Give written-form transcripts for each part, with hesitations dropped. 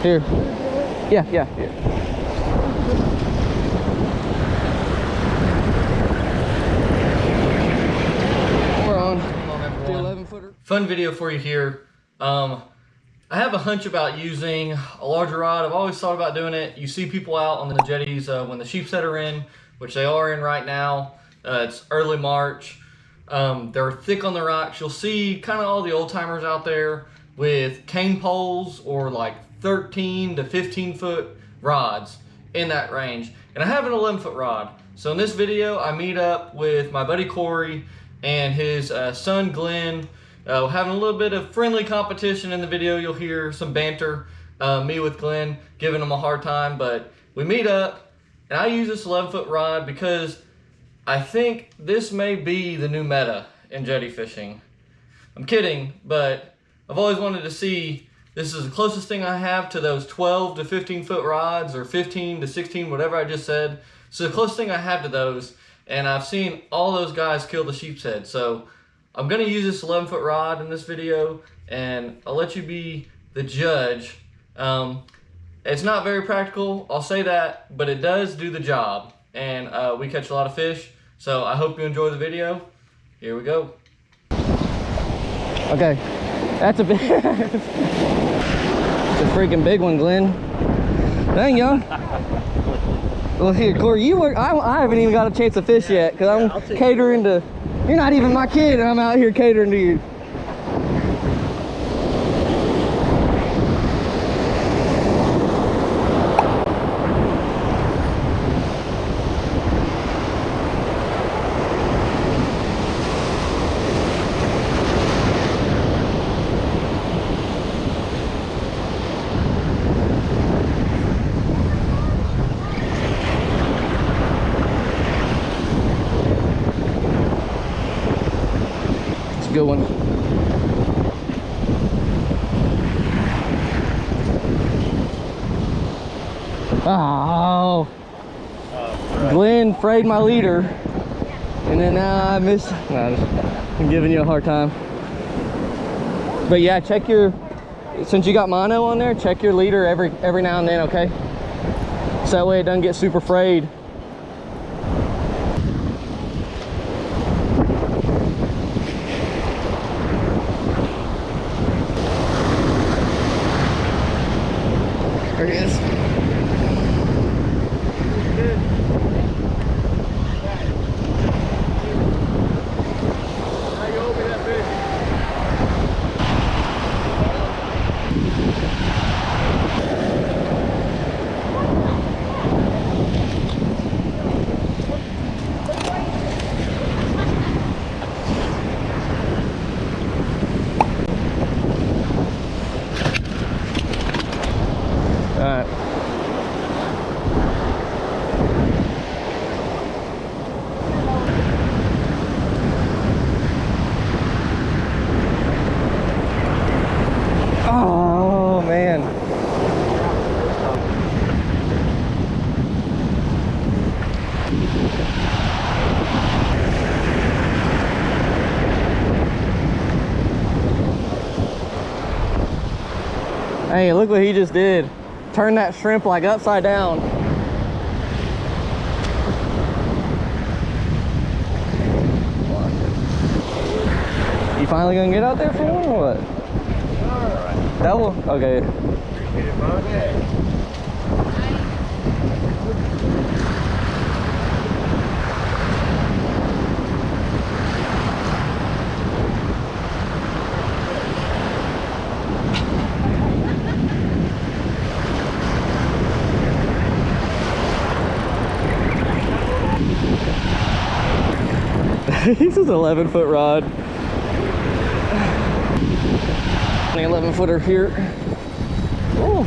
Here. Yeah, yeah. We're on the 11-footer. Fun video for you here. I have a hunch about using a larger rod. I've always thought about doing it. You see people out on the jetties when the Sheepshead are in, which they are in right now. It's early March. They're thick on the rocks. You'll see kind of all the old timers out there with cane poles or like 13 to 15 foot rods in that range. And I have an 11-foot rod. So in this video, I meet up with my buddy Corey and his son Glenn. Having a little bit of friendly competition in the video. You'll hear some banter, me with Glenn giving him a hard time, but we meet up and I use this 11-foot rod because I think this may be the new meta in jetty fishing. I'm kidding, but I've always wanted to see, this is the closest thing I have to those 12 to 15 foot rods, or 15 to 16, whatever I just said. So the closest thing I have to those, and I've seen all those guys kill the Sheepshead. So I'm gonna use this 11-foot rod in this video, and I'll let you be the judge. It's not very practical, I'll say that, but it does do the job. And we catch a lot of fish, so I hope you enjoy the video. Here we go. Okay, that's a big, it's a freaking big one, Glenn. Dang, y'all. Well, here, Corey, you work. I haven't even got a chance to fish yet because I'm catering to. You're not even my kid, and I'm out here catering to you. Good one. Oh, Glenn frayed my leader, and then now I missed. No, I'm giving you a hard time. But yeah, check your, since you got mono on there, check your leader every now and then, okay? So that way it doesn't get super frayed. There he is. Oh man. Hey, look what he just did. Turn that shrimp like upside down. You finally gonna get out there for one or what? That will, okay. This is an 11-foot rod. An 11-footer here. Ooh.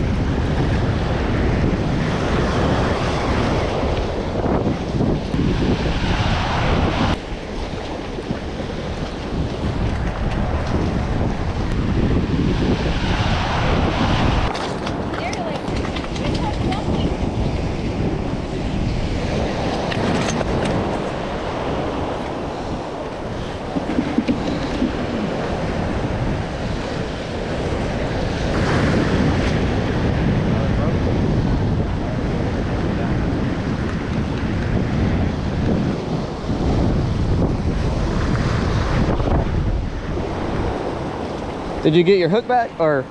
Did you get your hook back, or?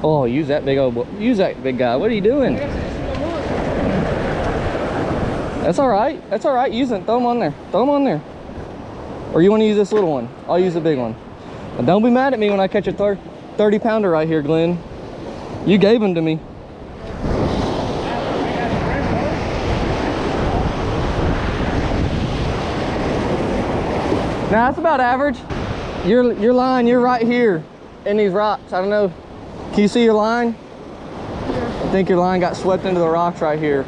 Oh, use that big guy. What are you doing? That's all right. That's all right. Use it. Throw them on there. Throw them on there. Or you want to use this little one? I'll use the big one. And don't be mad at me when I catch a 30-pounder right here, Glenn. You gave them to me. Now that's about average. Your line, you're right here in these rocks. I don't know. Can you see your line? Yeah. I think your line got swept into the rocks right here.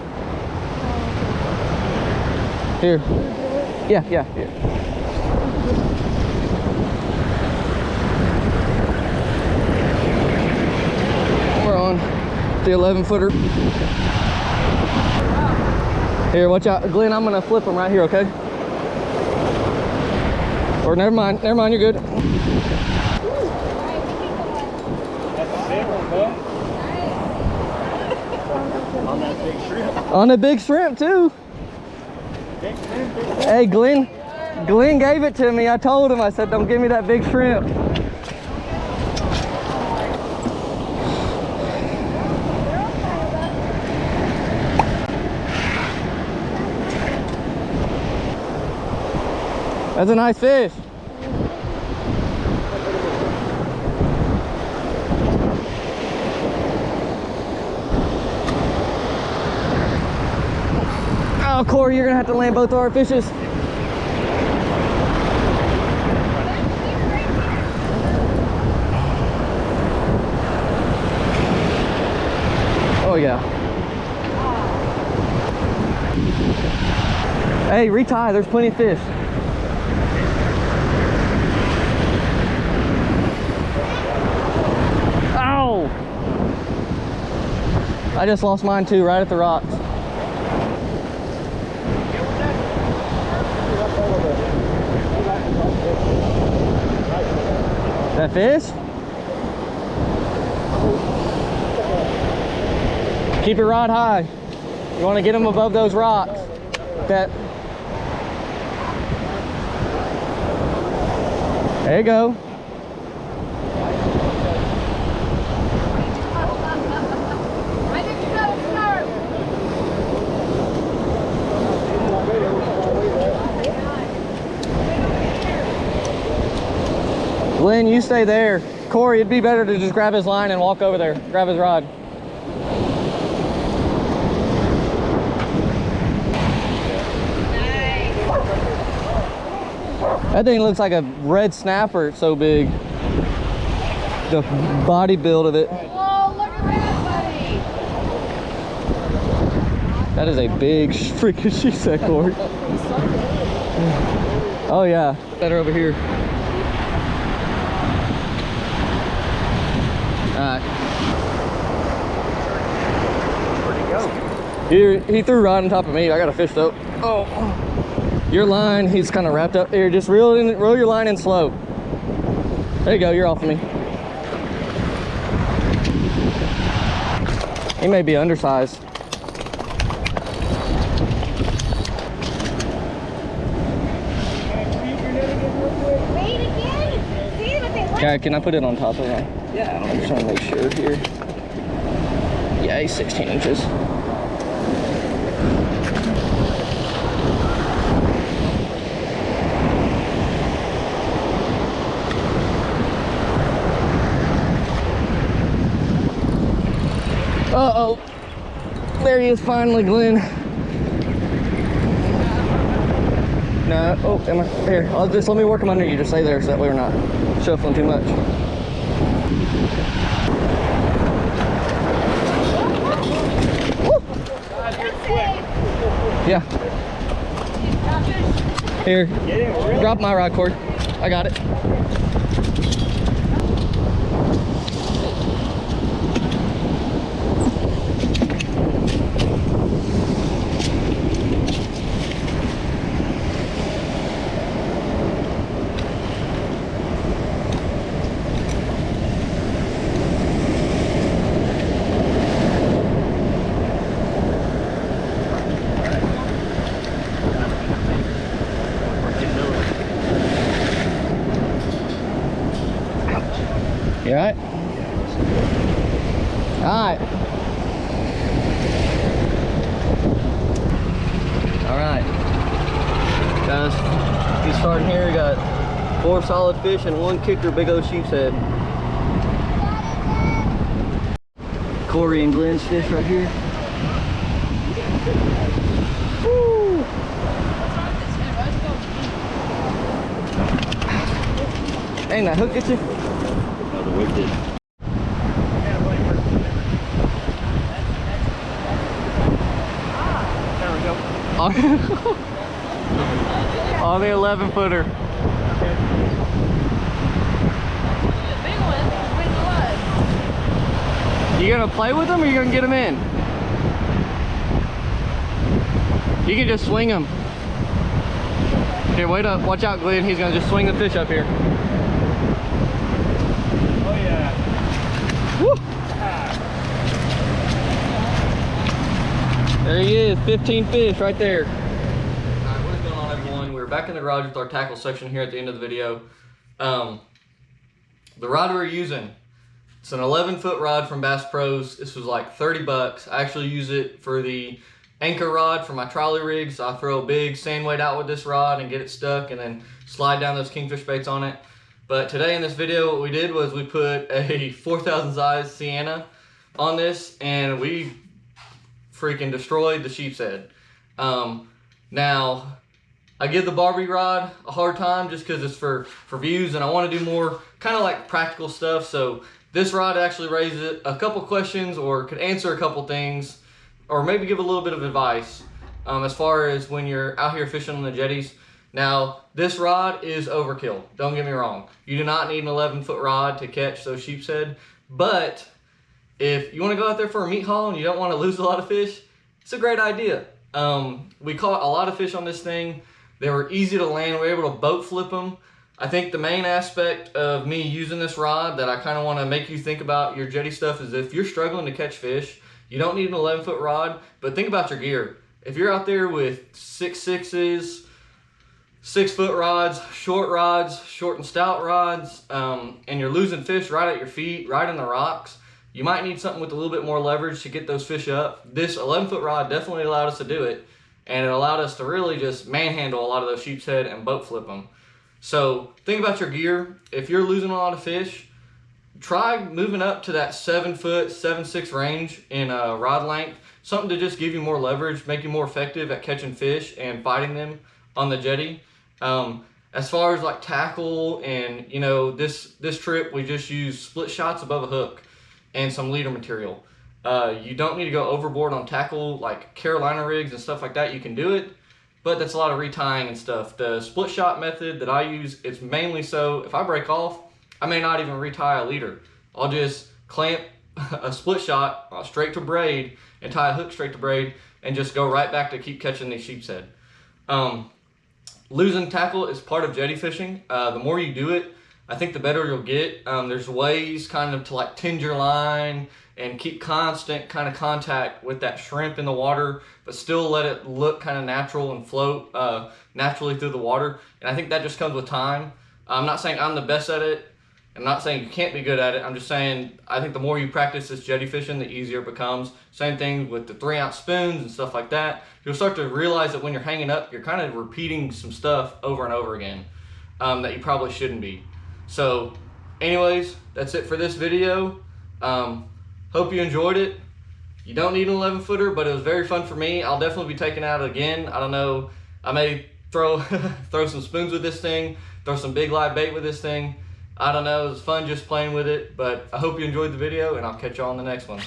Here. Yeah, here. We're on the 11-footer. Here, watch out. Glenn, I'm gonna flip them right here, okay? Or never mind, you're good. On that big shrimp. On the big shrimp too. Big shrimp, big shrimp. Hey, Glenn gave it to me. I told him, I said, don't give me that big shrimp. That's a nice fish. Oh, Corey, you're gonna have to land both of our fishes. Oh yeah. Hey, retie, there's plenty of fish. Ow! I just lost mine too, right at the rocks. That fish? Keep your rod high. You want to get them above those rocks. There you go. Glenn, you stay there. Corey, it'd be better to just grab his line and walk over there. Grab his rod. Nice. That thing looks like a red snapper. It's so big. The body build of it. Whoa, look at that, buddy. That is a big freaking sheepshead, Corey. Oh yeah. Better over here. Alright. Where'd he go? Here, he threw right on top of me. I got a fish though. Oh. Your line, he's kind of wrapped up. Here, just reel your line in slow. There you go, you're off of me. He may be undersized. Wait again. See what they like. Okay, can I put it on top of that? Yeah. I'm just trying to make sure here. Yeah, he's 16 inches. Uh-oh. There he is finally, Glenn. No, oh, am I? Here, just let me work him under you. Just stay there so that way we're not shuffling too much. Yeah. Here, drop my rod cord. I got it. You alright? Alright. Alright. Guys, he's starting here. We got 4 solid fish and 1 kicker, big old sheepshead. Corey and Glenn's fish right here. Woo! Dang, that hook gets you? No, the wick did. There we go. On the 11-footer. You gonna play with them or you gonna get them in? You can just swing them. Here, wait up. Watch out, Glenn. He's gonna just swing the fish up here. Oh yeah. Woo! There he is, 15 fish right there. Alright, what is going on, everyone? We're back in the garage with our tackle section here at the end of the video. The rod we're using, it's an 11-foot rod from Bass Pros. This was like 30 bucks. I actually use it for the anchor rod for my trolley rigs. So I throw a big sand weight out with this rod and get it stuck and then slide down those kingfish baits on it. But today in this video, what we did was we put a 4,000 size Sienna on this and we freaking destroyed the sheepshead. Now, I give the Barbie rod a hard time just because it's for views and I want to do more kind of like practical stuff. So this rod actually raises a couple questions or could answer a couple things or maybe give a little bit of advice as far as when you're out here fishing on the jetties. Now, this rod is overkill. Don't get me wrong. You do not need an 11-foot rod to catch those sheepshead, but if you want to go out there for a meat haul and you don't want to lose a lot of fish, it's a great idea. We caught a lot of fish on this thing. They were easy to land. We were able to boat flip them. I think the main aspect of me using this rod that I kind of want to make you think about your jetty stuff is if you're struggling to catch fish, you don't need an 11-foot rod, but think about your gear. If you're out there with 6.6s, 6-foot rods, short and stout rods, and you're losing fish right at your feet, right in the rocks, you might need something with a little bit more leverage to get those fish up. This 11-foot rod definitely allowed us to do it, and it allowed us to really just manhandle a lot of those sheepshead and boat flip them. So think about your gear. If you're losing a lot of fish, try moving up to that 7-foot, 7.6 range in rod length. Something to just give you more leverage, make you more effective at catching fish and fighting them on the jetty. As far as like tackle and, you know, this trip we just used split shots above a hook and some leader material. You don't need to go overboard on tackle like Carolina rigs and stuff like that. You can do it, but that's a lot of retying and stuff. The split shot method that I use, it's mainly so if I break off, I may not even retie a leader. I'll just clamp a split shot straight to braid and tie a hook straight to braid and just go right back to keep catching these sheepshead. Losing tackle is part of jetty fishing. The more you do it, I think the better you'll get. There's ways kind of to like tend your line and keep constant kind of contact with that shrimp in the water, but still let it look kind of natural and float naturally through the water. And I think that just comes with time. I'm not saying I'm the best at it. I'm not saying you can't be good at it. I'm just saying I think the more you practice this jetty fishing, the easier it becomes. Same thing with the 3-ounce spoons and stuff like that. You'll start to realize that when you're hanging up, you're kind of repeating some stuff over and over again that you probably shouldn't be. So anyways, that's it for this video. Hope you enjoyed it. You don't need an 11-footer, but it was very fun for me. I'll definitely be taking it out again. I don't know. I may throw some spoons with this thing, throw some big live bait with this thing. I don't know. It was fun just playing with it, but I hope you enjoyed the video, and I'll catch you all on the next one.